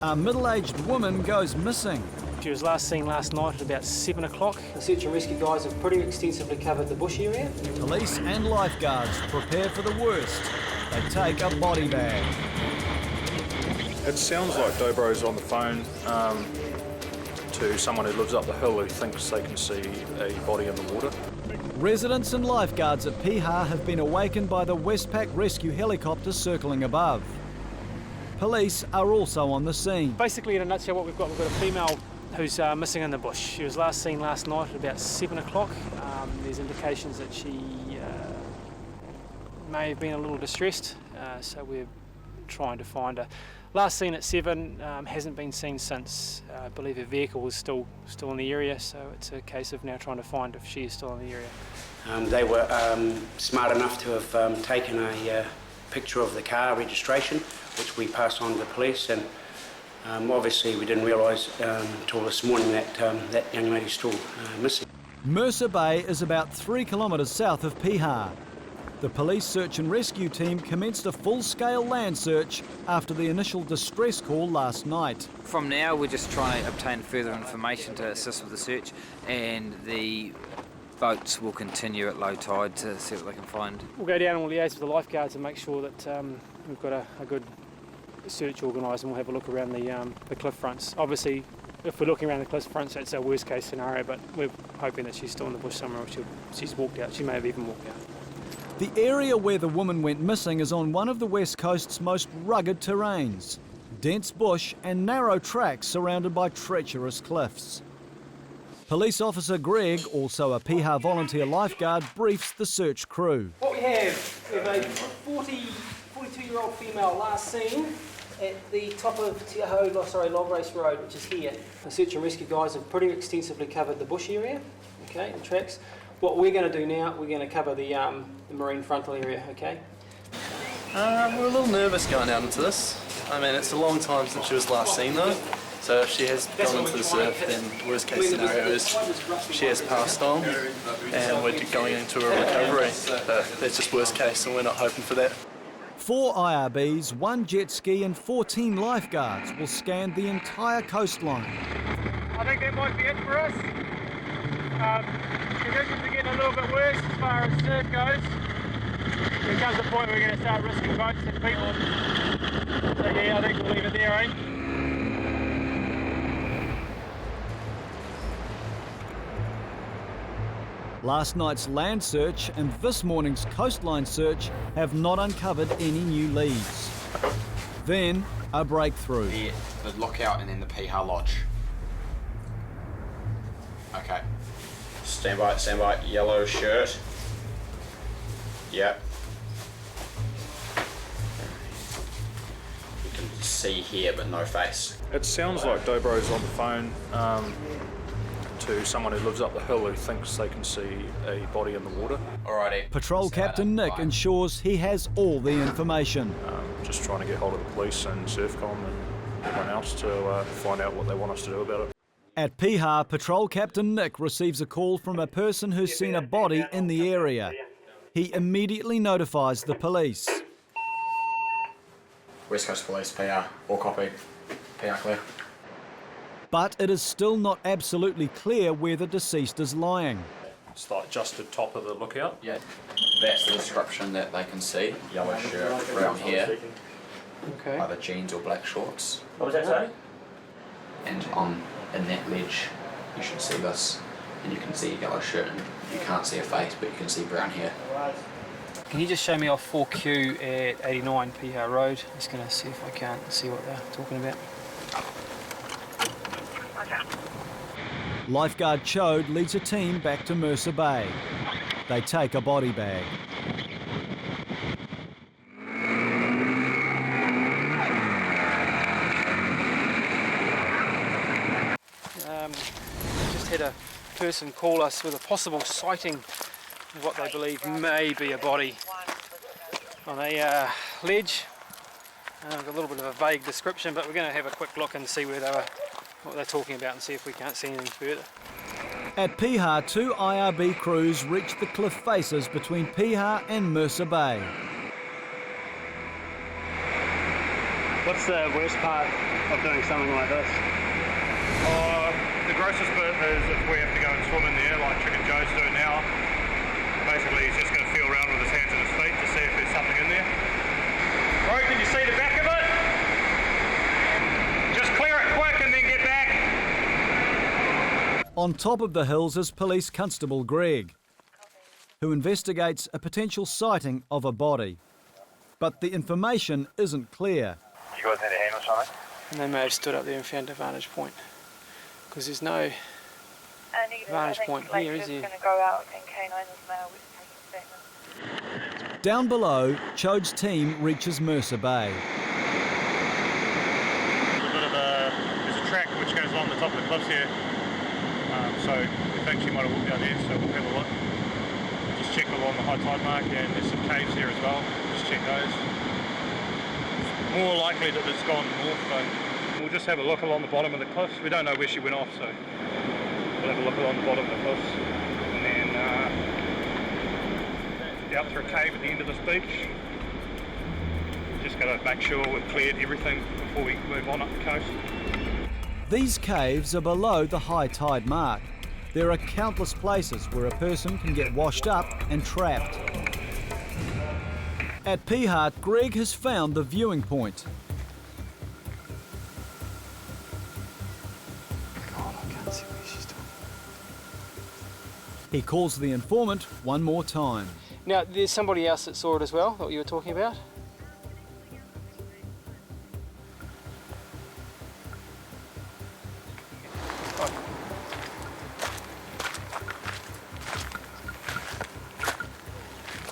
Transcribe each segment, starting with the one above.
A middle-aged woman goes missing. She was last seen last night at about 7 o'clock. The search and rescue guys have pretty extensively covered the bush area. Police and lifeguards prepare for the worst. They take a body bag. It sounds like Dobro's on the phone to someone who lives up the hill who thinks they can see a body in the water. Residents and lifeguards at Piha have been awakened by the Westpac rescue helicopter circling above. Police are also on the scene. Basically, in a nutshell, what we've got a female who's missing in the bush. She was last seen last night at about 7 o'clock. There's indications that she may have been a little distressed, so we're trying to find her. Last seen at 7, hasn't been seen since. I believe her vehicle was still in the area, so it's a case of now trying to find if she is still in the area. They were smart enough to have taken a picture of the car registration, which we passed on to the police, and obviously we didn't realise until this morning that that young lady's still missing. Mercer Bay is about 3 kilometres south of Piha. The police search and rescue team commenced a full-scale land search after the initial distress call last night. From now, we're just trying to obtain further information to assist with the search, and the boats will continue at low tide to see what they can find. We'll go down and we'll liaise with the lifeguards and make sure that we've got a good search organised, and we'll have a look around the cliff fronts. Obviously, if we're looking around the cliff fronts, that's our worst case scenario, but we're hoping that she's still in the bush somewhere, or she's walked out. She may have even walked out. The area where the woman went missing is on one of the West Coast's most rugged terrains. Dense bush and narrow tracks surrounded by treacherous cliffs. Police officer Greg, also a Piha volunteer lifeguard, briefs the search crew. What we have a 42-year-old female last seen at the top of Log Race Road, which is here. The search and rescue guys have pretty extensively covered the bush area, okay, the tracks. What we're going to do now, we're going to cover the marine frontal area, okay? We're a little nervous going out into this. I mean, it's a long time since she was last seen though. So if she has gone into the surf, then worst case scenario is she has passed on and we're going into a recovery. But that's just worst case, and we're not hoping for that. 4 IRBs, 1 jet ski and 14 lifeguards will scan the entire coastline. I think that might be it for us. Conditions are getting a little bit worse as far as surf goes. There comes a point where we're going to start risking boats and people. So yeah, I think we'll leave it there, eh? Last night's land search and this morning's coastline search have not uncovered any new leads. Then, a breakthrough. The lookout and then the Piha Lodge. Okay. Stand by, yellow shirt. Yep. You can see here but no face. It sounds like Dobro's on the phone to someone who lives up the hill who thinks they can see a body in the water. Alrighty. Patrol Captain Nick ensures he has all the information. Just trying to get hold of the police and Surfcom and everyone else to find out what they want us to do about it. At Piha, Patrol Captain Nick receives a call from a person who's seen a body in the area. He immediately notifies the police. West Coast Police, Piha, all copy. Piha clear. But it is still not absolutely clear where the deceased is lying. It's like just the top of the lookout. Yeah, that's the description that they can see. Yellow shirt, brown hair, Okay. either jeans or black shorts. What was that, sorry? And in that ledge, you should see this, and you can see a yellow shirt, and you can't see a face, but you can see brown hair. Can you just show me off 4Q at 89 Piha Road? Just going to see if I can see what they're talking about. Lifeguard Chode leads a team back to Mercer Bay. They take a body bag. Just had a person call us with a possible sighting of what they believe may be a body on a ledge. Got a little bit of a vague description, but we're going to have a quick look and see what they're talking about and see if we can't see anything further. At Piha, 2 IRB crews reach the cliff faces between Piha and Mercer Bay. What's the worst part of doing something like this? The grossest bit is if we have to go and swim in there like Chicken Joe's doing now. Basically he's just going to feel around with his hands and his feet to see if there's something in there. Right, can you see the back of it? Just clear it quick and then get back. On top of the hills is Police Constable Greg, who investigates a potential sighting of a body. But the information isn't clear. You guys need a hand or something? And they may have stood up there and found a vantage point. Because there's no vantage point here, is there? Down below, Chode's team reaches Mercer Bay. There's a track which goes along the top of the cliffs here. So we think she might have walked down there, so we'll have a look. Just check along the high tide mark, and there's some caves here as well. Just check those. It's more likely that it's gone north, so we'll just have a look along the bottom of the cliffs. We don't know where she went off, so we'll have a look along the bottom of the cliffs. And then out through a cave at the end of this beach. Just got to make sure we've cleared everything before we move on up the coast. These caves are below the high tide mark. There are countless places where a person can get washed up and trapped. At Piha, Greg has found the viewing point. God, I can't see where she's doing. He calls the informant one more time. Now, there's somebody else that saw it as well, that you were talking about?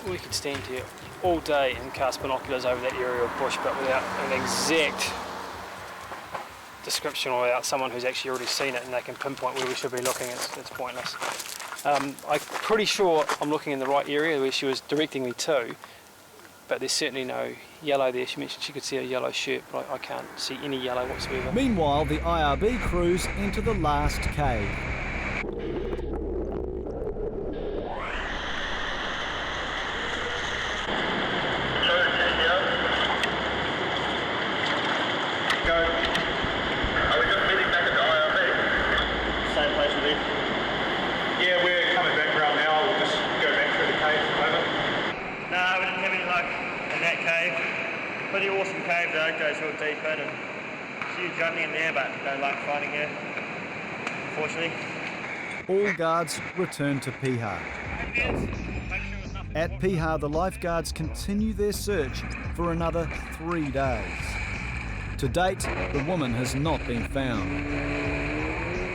We could stand here all day and cast binoculars over that area of bush, but without an exact description or without someone who's actually already seen it and they can pinpoint where we should be looking, it's pointless. I'm pretty sure I'm looking in the right area where she was directing me to, but there's certainly no yellow there. She mentioned she could see a yellow shirt, but I can't see any yellow whatsoever. Meanwhile, the IRB crews enter the last cave. Pretty awesome cave though, it goes real deep in and huge hunting in there, but no luck finding her, unfortunately. All guards return to Piha. At Piha, the lifeguards continue their search for another 3 days. To date, the woman has not been found.